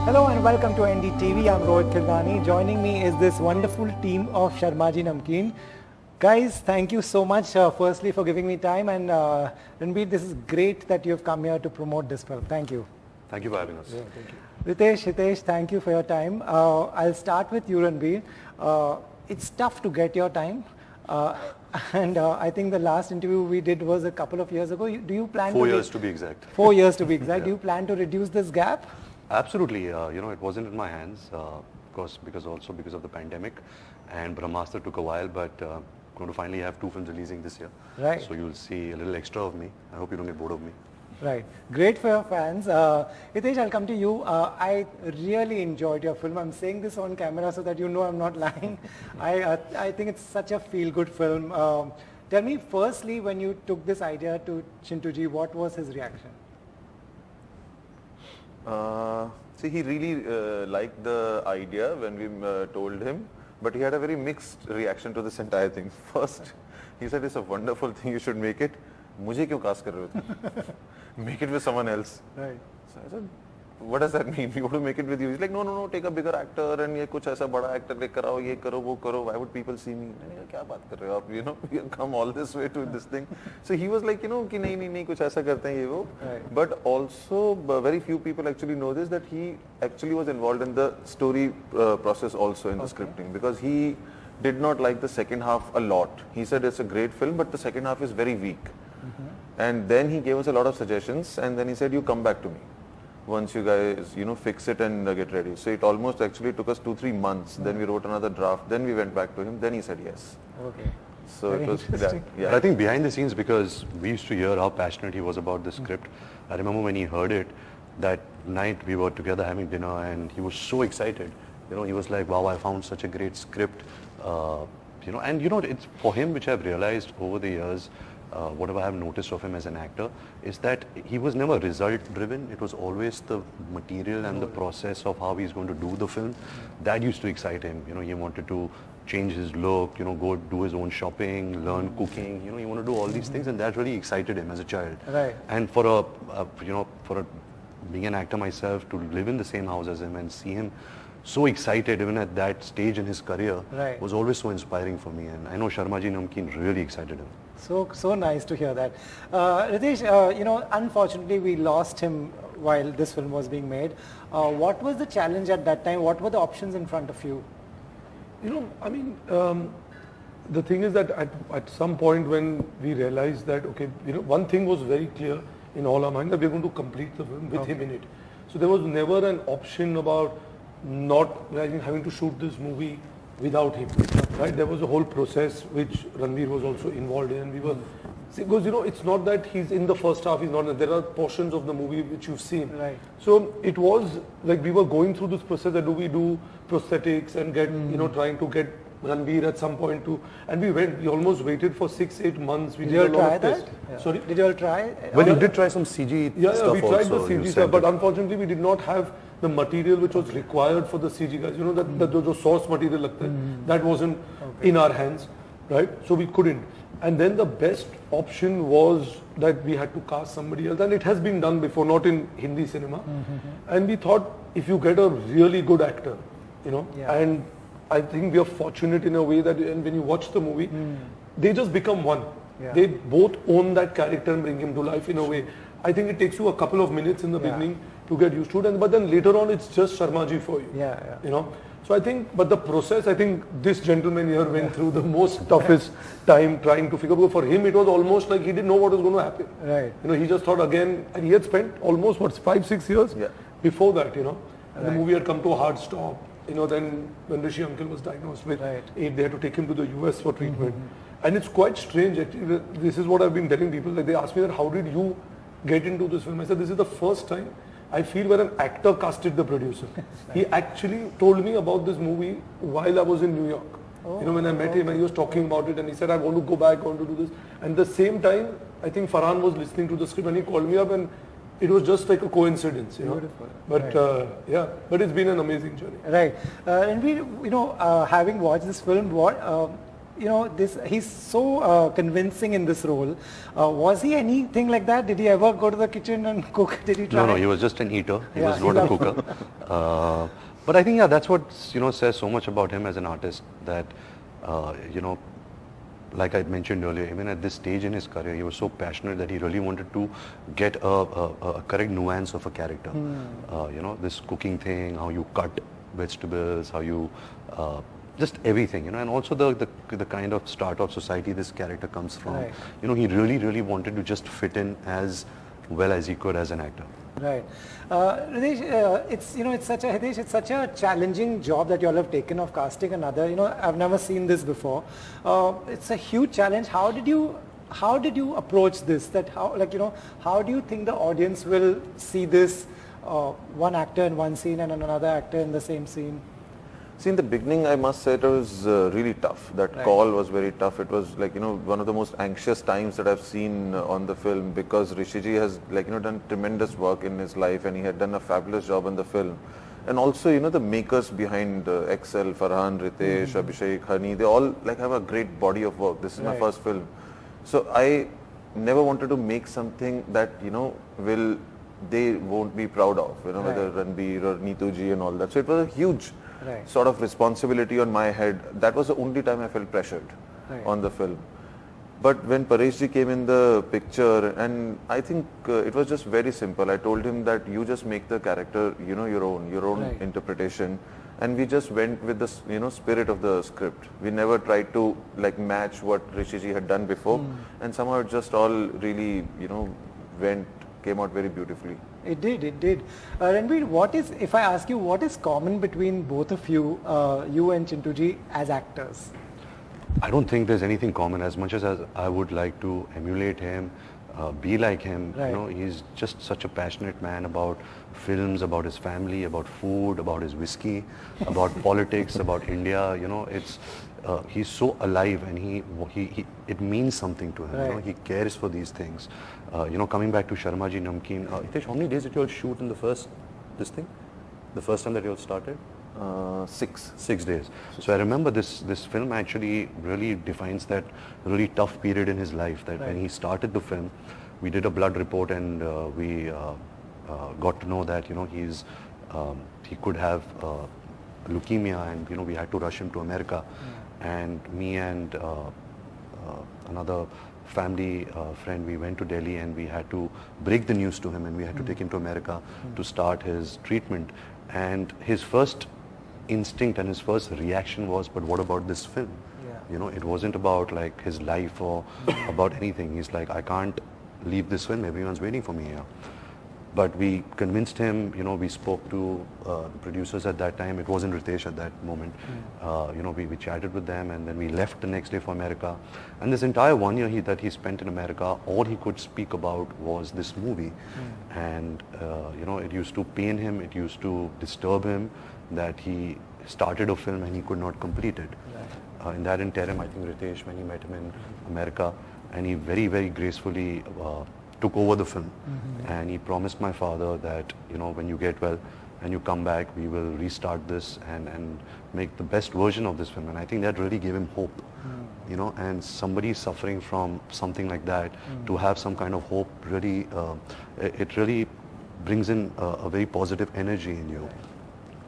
Hello and welcome to NDTV. I'm Rohit Khildani. Joining me is this wonderful team of Sharmaji Namkeen. Guys, thank you so much firstly for giving me time, and Ranbir, this is great that you've come here to promote this film. Thank you. Thank you for having us. Yeah, thank you. Ritesh, Hitesh, thank you for your time. I'll start with you, Ranbir. It's tough to get your time. And I think the last interview we did was a couple of years ago. Do you plan 4 years to be exact. 4 years to be exact. Yeah. Do you plan to reduce this gap? Absolutely. It wasn't in my hands, of course, because of the pandemic, and Brahmastra took a while, but going to finally have 2 films releasing this year. Right. So you'll see a little extra of me. I hope you don't get bored of me. Right. Great for your fans. Hitesh, I'll come to you. I really enjoyed your film. I'm saying this on camera so that you know I'm not lying. I think it's such a feel-good film. Tell me, firstly, when you took this idea to Chintuji, what was his reaction? See, he really liked the idea when we told him, but he had a very mixed reaction to this entire thing. First, he said, it's a wonderful thing, you should make it. मुझे क्यों cast कर रहे हो? Make it with someone else. Right. So I said, what does that mean? You want to make it with you? He's like, no, take a bigger actor and ये कुछ ऐसा बड़ा actor लेकर आओ, ये करो, वो करो. Why would people see me? मैंने कहा क्या बात कर रहे हो आप? You come all this way to this thing. So he was like, कि नहीं, कुछ ऐसा करते हैं ये वो. Right. But also, very few people actually know this, that he actually was involved in the story process also in the scripting, because he did not like the second half a lot. He said it's a great film, but the second half is very weak. And then he gave us a lot of suggestions, and then he said, you come back to me once you guys, fix it and get ready. So it almost actually took us 2-3 months. Then we wrote another draft. Then we went back to him. Then he said yes. Okay. So Very it was interesting. yeah. But I think behind the scenes, because we used to hear how passionate he was about the script. I remember when he heard it, that night we were together having dinner, and he was so excited. He was like, wow, I found such a great script. It's for him, which I've realized over the years, whatever I have noticed of him as an actor, is that he was never result driven. It was always the material and the process of how he's going to do the film. That used to excite him. He wanted to change his look, go do his own shopping, learn cooking. He wanted to do all these things, and that really excited him as a child. Right. And being an actor myself, to live in the same house as him and see him so excited even at that stage in his career was always so inspiring for me. And I know Sharmaji Namkeen really excited him. So nice to hear that. Ritesh, unfortunately we lost him while this film was being made. What was the challenge at that time? What were the options in front of you? The thing is that at some point when we realized that, one thing was very clear in all our mind, that we are going to complete the film with him in it. So there was never an option about not having to shoot this movie without him, right? There was a whole process which Ranbir was also involved in, and we were, because it's not that he's in the first half, he's not, there are portions of the movie which you've seen. Right. So it was like we were going through this process, that do we do prosthetics and get, trying to get Ranbir at some point to, and we almost waited for 6-8 months. We Did you all try that? tests. Yeah. Sorry? Did you all try? Well, you did try some CG stuff we tried also. the CG stuff, but unfortunately we did not have the material which was required for the CG guys. The source material that wasn't in our hands, right? So we couldn't. And then the best option was that we had to cast somebody else, and it has been done before, not in Hindi cinema. And we thought, if you get a really good actor, and I think we are fortunate in a way that, and when you watch the movie, they just become one. Yeah. They both own that character and bring him to life in a way. I think it takes you a couple of minutes in the beginning to get used to it, but then later on it's just Sharmaji for you. Yeah. So I think, but the process, I think this gentleman here went through the most toughest time trying to figure out. For him, it was almost like he didn't know what was going to happen. Right. He just thought again, and he had spent almost 5-6 years before that. And the movie had come to a hard stop. Then when Rishi uncle was diagnosed with AIDS, they had to take him to the US for treatment. And it's quite strange, actually. This is what I've been telling people. Like, they asked me that, how did you get into this film? I said, this is the first time I feel where an actor casted the producer. He actually told me about this movie while I was in New York. When I met him and he was talking about it, and he said, I want to go back, I want to do this. And at the same time, I think Farhan was listening to the script, and he called me up, and it was just like a coincidence, Beautiful. But but it's been an amazing journey. Right. And we, having watched this film, he's so convincing in this role. Was he anything like that? Did he ever go to the kitchen and cook? Did he try? No, he was just an eater. He Yeah, was not a cooker. But I think, yeah, that's what, says so much about him as an artist, that, like I mentioned earlier, even at this stage in his career, he was so passionate that he really wanted to get a correct nuance of a character. This cooking thing, how you cut vegetables, how you, just everything, and also the kind of startup society this character comes from. Right. He really wanted to just fit in as well as he could as an actor. Right. Hitesh, it's such a challenging job that you all have taken of casting another. I've never seen this before. It's a huge challenge. How did you approach this? How do you think the audience will see this one actor in one scene and another actor in the same scene? See, in the beginning, I must say it was really tough. That call was very tough. It was one of the most anxious times that I've seen on the film, because Rishi ji has done tremendous work in his life, and he had done a fabulous job on the film. And also, the makers behind Excel, Farhan, Ritesh, Abhishek, Hani, they all have a great body of work. This is my first film. So I never wanted to make something that, they won't be proud of, whether Ranbir or Neetu ji and all that. So it was a huge sort of responsibility on my head. That was the only time I felt pressured on the film. But when Paresh ji came in the picture, and I think it was just very simple. I told him that you just make the character, your own interpretation. And we just went with the, spirit of the script. We never tried to match what Rishi ji had done before. And somehow it just all really, came out very beautifully. It did. Ranbir, if I ask you, what is common between both of you, you and Chintuji, as actors? I don't think there's anything common. As much as I would like to emulate him, be like him, he's just such a passionate man about films, about his family, about food, about his whiskey, about politics, about India. He's so alive, and it means something to him. He cares for these things. Coming back to Sharmaji Namkeen, Hitesh, how many days did you all shoot in the first time that you all started? 6. 6 days. So I remember this film actually really defines that really tough period in his life, that when he started the film, we did a blood report, and we got to know that he could have leukemia, and we had to rush him to America. And me and another family friend, we went to Delhi, and we had to break the news to him, and we had to take him to America to start his treatment. And his first instinct and his first reaction was, but what about this film? It wasn't about his life or about anything. He's like, I can't leave this film, everyone's waiting for me here. But we convinced him, we spoke to the producers at that time. It wasn't Ritesh at that moment. We chatted with them, and then we left the next day for America. And this entire 1 year that he spent in America, all he could speak about was this movie. And, it used to pain him, it used to disturb him that he started a film and he could not complete it. In that interim, I think Ritesh, when he met him in America, and he very, very gracefully took over the film, and he promised my father that when you get well and you come back, we will restart this and make the best version of this film. And I think that really gave him hope, and somebody suffering from something like that, to have some kind of hope, really it really brings in a very positive energy in you.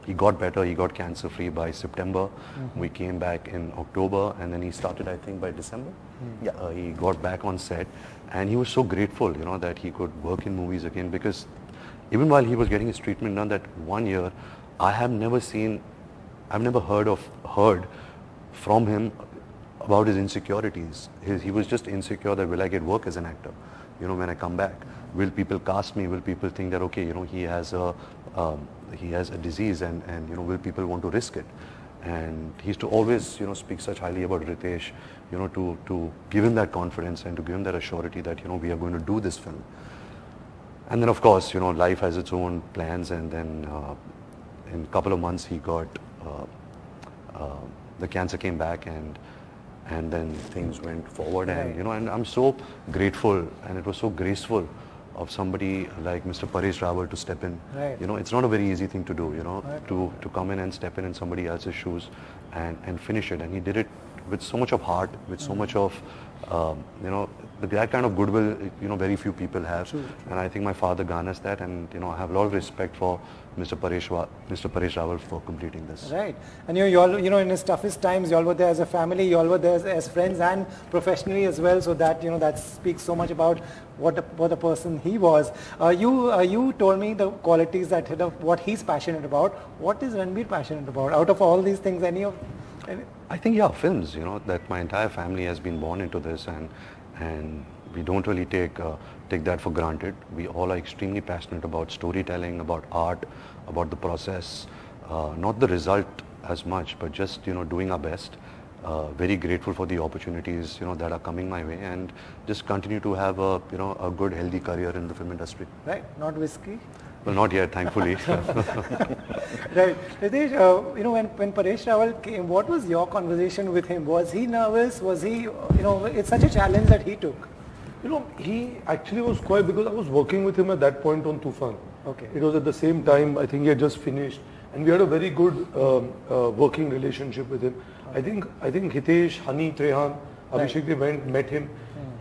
He got better, he got cancer free by September. We came back in October, and then he started, I think, by December. He got back on set, and he was so grateful, that he could work in movies again, because even while he was getting his treatment done, that 1 year, I've never heard from him about his insecurities. He was just insecure that will I get work as an actor, when I come back? Will people cast me? Will people think that, okay, he has a disease, and will people want to risk it? And he used to always, speak such highly about Ritesh, to give him that confidence and to give him that assurity that, we are going to do this film. And then, of course, life has its own plans, and then in a couple of months he got, the cancer came back, and then things went forward, and, and I'm so grateful, and it was so graceful of somebody like Mr. Paresh Rawal to step in. It's not a very easy thing to do, to come in and step in somebody else's shoes and finish it. And he did it with so much of heart, with so much of, that kind of goodwill, very few people have. True. And I think my father garners that, and, I have a lot of respect for Mr. Paresh Rawal for completing this. Right. And you all, in his toughest times, you all were there as a family, you all were there as friends and professionally as well. So that, that speaks so much about what a person he was. You told me the qualities that, what he's passionate about. What is Ranbir passionate about? Out of all these things, any? I think, yeah, films, that my entire family has been born into this, and we don't really take that for granted. We all are extremely passionate about storytelling, about art, about the process, not the result as much, but just, doing our best. Very grateful for the opportunities, that are coming my way, and just continue to have a good, healthy career in the film industry. Right, not whiskey? Well, not yet, thankfully. Right. Ritesh, when Paresh Rawal came, what was your conversation with him? Was he nervous? Was he, it's such a challenge that he took. He actually was quite, because I was working with him at that point on Tufan. Okay. It was at the same time, I think he had just finished. And we had a very good working relationship with him. Okay. I think Hitesh, Hani, Trehan, Abhishek, they went, met him.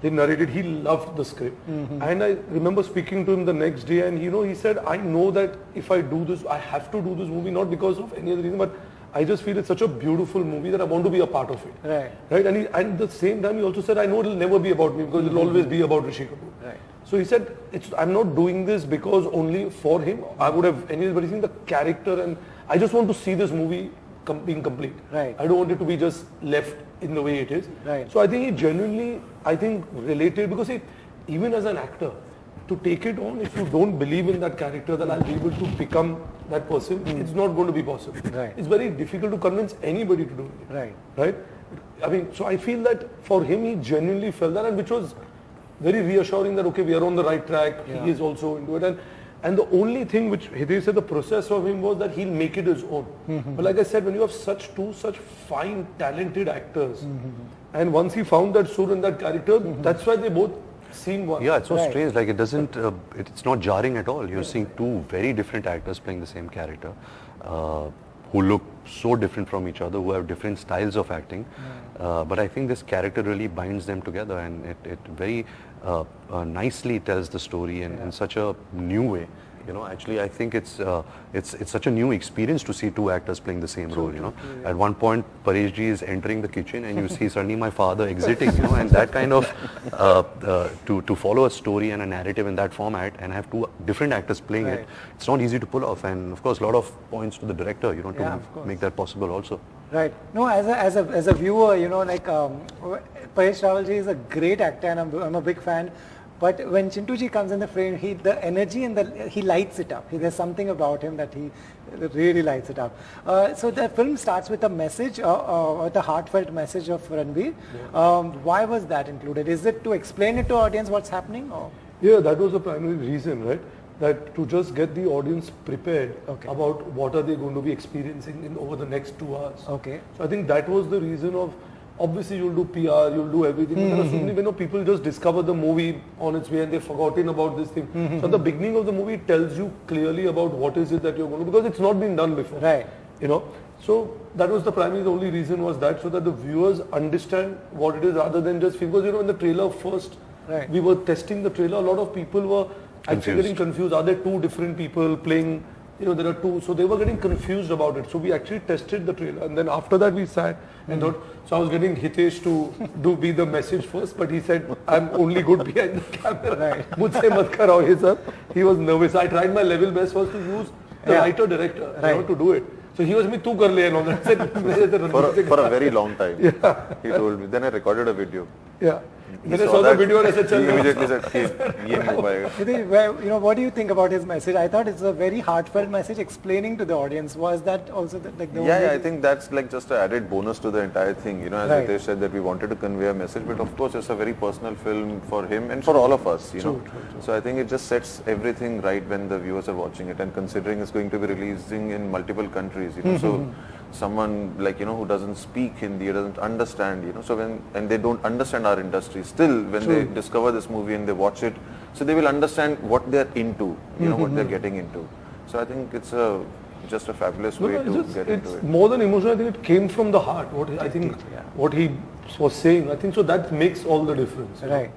They narrated, he loved the script. And I remember speaking to him the next day, and he said, I know that if I do this, I have to do this movie, not because of any other reason, but I just feel it's such a beautiful movie that I want to be a part of it. Right. And at the same time, he also said, I know it'll never be about me, because it'll always be about Rishi Kapoor. Right. So he said, I'm not doing this because only for him. I would have anybody seen the character, and I just want to see this movie being complete. Right. I don't want it to be just left in the way it is. Right. So I think he genuinely, related, because even as an actor, to take it on, if you don't believe in that character, that I'll be able to become that person, it's not going to be possible. Right. It's very difficult to convince anybody to do it. Right. Right? I mean, so I feel that for him, he genuinely felt that, and which was very reassuring that, okay, we are on the right track, he is also into it. And the only thing which Hitesh said, the process of him was that he'll make it his own. But like I said, when you have two such fine, talented actors, and once he found that sur in that character, that's why they both seem one. Yeah, it's so strange. Like, it's not jarring at all. You're seeing two very different actors playing the same character, who look so different from each other, who have different styles of acting. But I think this character really binds them together, and it very nicely tells the story in such a new way. Actually, I think it's such a new experience to see two actors playing the same role. At one point, Paresh ji is entering the kitchen, and you see suddenly my father exiting. And that kind of to follow a story and a narrative in that format and have two different actors playing it, it's not easy to pull off. And of course, a lot of points to the director, to make that possible also. Right. No, as a viewer, Paresh Rawal ji is a great actor, and I'm a big fan. But when Chintu ji comes in the frame, the energy and he lights it up. There's something about him that he really lights it up. So the film starts with a message, the heartfelt message of Ranbir. Why was that included? Is it to explain it to audience what's happening? Or? Yeah, that was the primary reason, right? That to just get the audience prepared about what are they going to be experiencing over the next 2 hours. Okay. So I think that was the reason of, obviously you'll do PR, you'll do everything. But there are so many, people just discover the movie on its way and they've forgotten about this thing. So at the beginning of the movie, it tells you clearly about what is it that you're going to do, because it's not been done before. Right. So that was the only reason was that, so that the viewers understand what it is, rather than just, because in the trailer first, we were testing the trailer, a lot of people were actually getting confused. Are there two different people playing? There are two, so they were getting confused about it. So we actually tested the trailer, and then after that we sat and thought. So I was getting Hitesh to be the message first, but he said, "I'm only good behind the camera. Mujhse mat karao ye sab." He was nervous. I tried my level best first to use the writer director to do it. So he was me, "Tu kar le," and all that. For a very long time. He told me. Then I recorded a video. Yeah. Then I saw the video and I said, he immediately said, what do you think about his message? I thought it's a very heartfelt message explaining to the audience. Was that also I think that's like just an added bonus to the entire thing. As Ritesh said, that we wanted to convey a message, but of course it's a very personal film for him and for all of us. True. So I think it just sets everything right when the viewers are watching it, and considering it's going to be releasing in multiple countries. So someone who doesn't speak Hindi, doesn't understand, so and they don't understand our industry, still when they discover this movie and they watch it, so they will understand what they're into, what they're getting into. So I think it's a just a fabulous way to get into it's it. more than emotional. I think it came from the heart. What he was saying. I think so that makes all the difference. Right.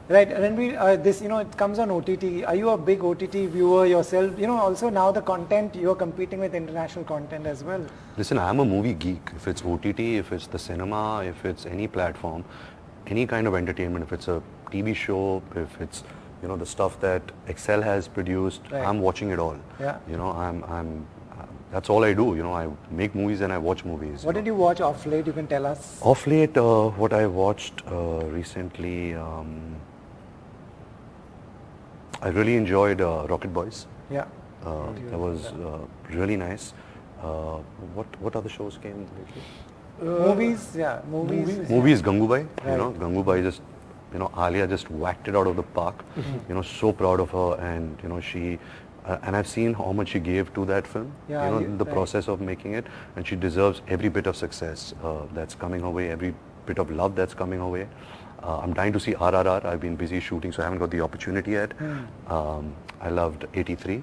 Right, Ranbir, this, it comes on OTT. Are you a big OTT viewer yourself? Also now the content, you're competing with international content as well. Listen, I'm a movie geek. If it's OTT, if it's the cinema, if it's any platform, any kind of entertainment, if it's a TV show, if it's, the stuff that Excel has produced, Right. I'm watching it all. Yeah. That's all I do. I make movies and I watch movies. What did you watch off late? You can tell us. Off late, what I watched recently, I really enjoyed Rocket Boys. Yeah. That was really nice. What other shows came lately? Movies, yeah. Movies, Gangubai. Right. Gangubai just, Alia just whacked it out of the park. So proud of her, and she. And I've seen how much she gave to that film, Yeah, in the right. process of making it, and she deserves every bit of success that's coming her way, every bit of love that's coming her way. I'm dying to see RRR. I've been busy shooting, so I haven't got the opportunity yet. I loved 83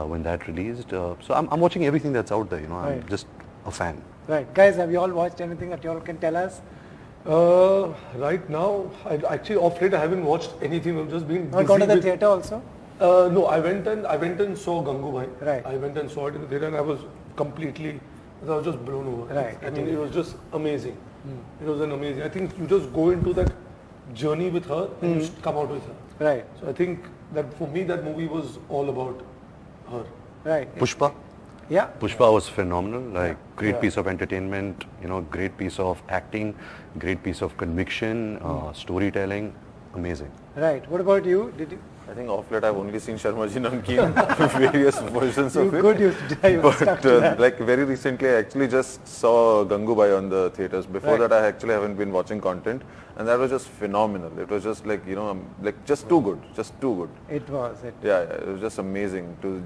when that released. So I'm watching everything that's out there. I'm Right. just a fan. Right. Guys, have you all watched anything that you all can tell us? Right now, actually off late I haven't watched anything. I've just been Not gone to the with- theatre also? No, I went and saw Gangubai. Right. I went and saw it in the theatre, and I was just blown over. Right. I mean, it was just amazing. It was an amazing. I think you just go into that journey with her and you just come out with her. Right. So I think that for me, that movie was all about her. Right. Pushpa. Yeah. Pushpa was phenomenal. Like great Yeah. piece of entertainment. Great piece of acting. Great piece of conviction. Storytelling. Amazing. Right. What about you? Did you? I think off late I've only seen Sharmaji Namkeen, various versions of it. Good, you stuck to that. Like very recently, I actually just saw Gangubai on the theaters. Before Right. that, I actually haven't been watching content, and that was just phenomenal. It was just like just too good, just too good. It was. Yeah, it was just amazing to,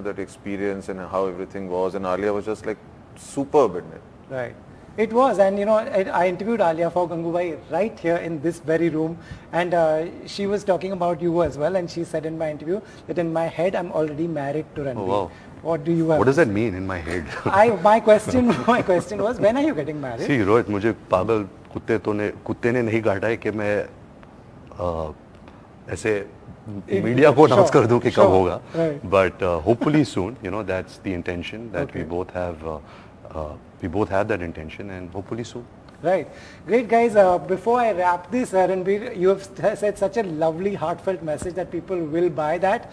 that experience and how everything was. And Alia was just like superb in it. Right. It was, and I interviewed Alia for Gangubai right here in this very room, and she was talking about you as well, and she said in my interview that in my head I'm already married to Ranbir. Oh, wow. What do you have? What does that mean in my head? My question was, when are you getting married? See, Rohit, मुझे पागल कुत्ते ने नहीं काटा है कि मैं ऐसे मीडिया को अनाउंस कर दूं कि कब होगा. Right. But hopefully soon. That's the intention that Okay. we both have that intention, and hopefully soon. Right. Great, guys. Before I wrap this, Ranbir, you have said such a lovely, heartfelt message that people will buy that.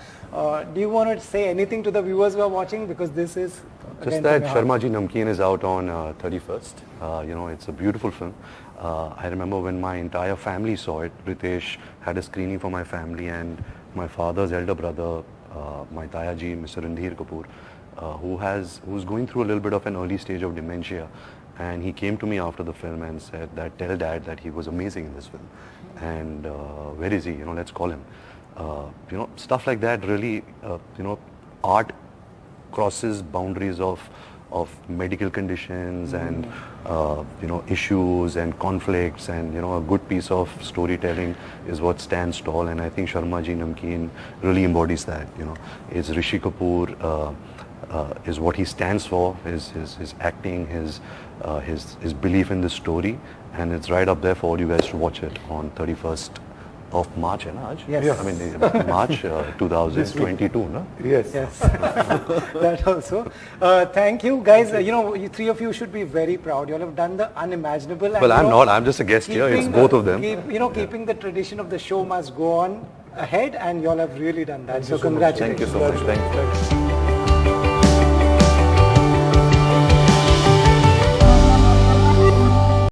Do you want to say anything to the viewers who are watching? Because this is Just again, that from your heart. Sharmaji Namkeen is out on 31st. It's a beautiful film. I remember when my entire family saw it. Ritesh had a screening for my family, and my father's elder brother, my Tayaji, Mr. Ranbir Kapoor, who's going through a little bit of an early stage of dementia, and he came to me after the film and said that tell Dad that he was amazing in this film, and where is he? Let's call him. Stuff like that really. Art crosses boundaries of medical conditions and issues and conflicts, and a good piece of storytelling is what stands tall, and I think Sharmaji Namkeen really embodies that. It's Rishi Kapoor is what he stands for, his acting, his belief in the story, and it's right up there for all you guys to watch it on 31st of March, hai na, aaj? Yes. I mean, March 2022, no? Yes. Yes, that also. Thank you, guys. You three of you should be very proud. You all have done the unimaginable. Well, I'm not. I'm just a guest here. It's both of them. Keeping the tradition of the show must go on ahead, and you all have really done that. So you so much. congratulations. Thank you so much. Thank you.